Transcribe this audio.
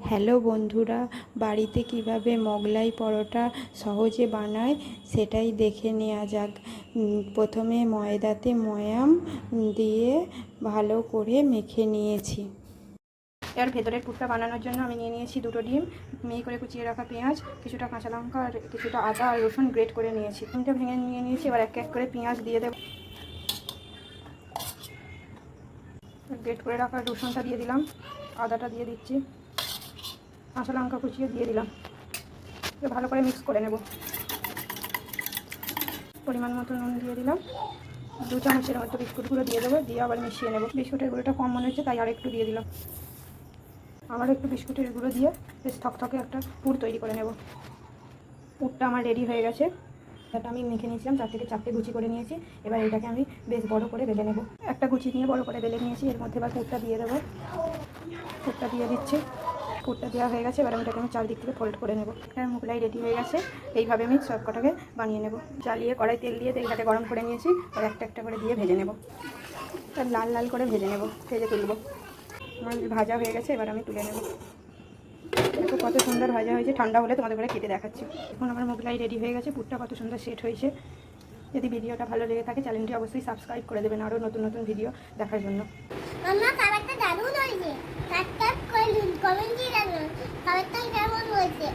Hello বন্ধুরা, বাড়িতে কিভাবে মোগলাই পরোটা সহজে বানায় সেটাই দেখে নেওয়া যাক। প্রথমে ময়দাতে ময়াম দিয়ে ভালো করে মেখে নিয়েছি। এর ভেতরের পুরটা বানানোর জন্য আমি নিয়ে নিয়েছি 2টো ডিম, মিহি করে কুচিয়ে রাখা পেঁয়াজ, কিছুটা কাঁচা লঙ্কা আর কিছুটা আদা আর রসুন গ্রেট করে নিয়েছি। ডিমটা ভেঙে নিয়ে নিয়েছি। এবার এক এক করে পেঁয়াজ দিয়ে দেব। গ্রেট করে রাখা রসুনটা দিয়ে দিলাম, আদাটা দিয়ে দিচ্ছি, কাঁচা লঙ্কা কুচিয়ে দিয়ে দিলাম। ভালো করে মিক্স করে নেব। পরিমাণ মতো নুন দিয়ে দিলাম। 2 চামচের মতো বিস্কুট গুঁড়ো দিয়ে দেবো, দিয়ে আবার মিশিয়ে নেব। বিস্কুটের গুঁড়োটা কম মনে হচ্ছে তাই আর একটু দিয়ে দিলাম। আবার একটু বিস্কুটের গুঁড়ো দিয়ে বেশ থকথকে একটা পুর তৈরি করে নেব। পুরটা আমার রেডি হয়ে গেছে। এটা আমি মেখে নিয়েছিলাম, 4 থেকে 4টে গুচি করে নিয়েছি। এবার এটাকে আমি বেশ বড় করে বেলে নেব। একটা গুচি নিয়ে বড় করে বেলে নিয়েছি। এর মধ্যে এবার পুরটা দিয়ে দেবো। পুরটা দিয়ে দিচ্ছি। পুরটা দেওয়া হয়ে গেছে। এবার আমি এটাকে চারদিক থেকে ফোল্ড করে নেব। একটা মোগলাই রেডি হয়ে গেছে। এইভাবে আমি সব কটাকে বানিয়ে নেব। জ্বালিয়ে কড়াই তেল দিয়ে তেলটাকে গরম করে নিয়েছি। আর একটা একটা করে দিয়ে ভেজে নেব। তার লাল লাল করে ভেজে নেব, ভেজে তুলব। আমার ভাজা হয়ে গেছে, এবার আমি তুলে নেব। দেখো কত সুন্দর ভাজা হয়েছে। ঠান্ডা হলে তোমাদের করে কেটে দেখাচ্ছি। এখন আমার মোগলাই রেডি হয়ে গেছে। পুরটা কত সুন্দর সেট হয়েছে। যদি ভিডিওটা ভালো লেগে থাকে চ্যানেলটি অবশ্যই সাবস্ক্রাইব করে দেবেন আরও নতুন নতুন ভিডিও দেখার জন্য। মাম্মা খাবারটা দারুণ হয়েছে। সাবস্ক্রাইব করে দিন, কমেন্টে জানান খাবারটা কেমন হয়েছে।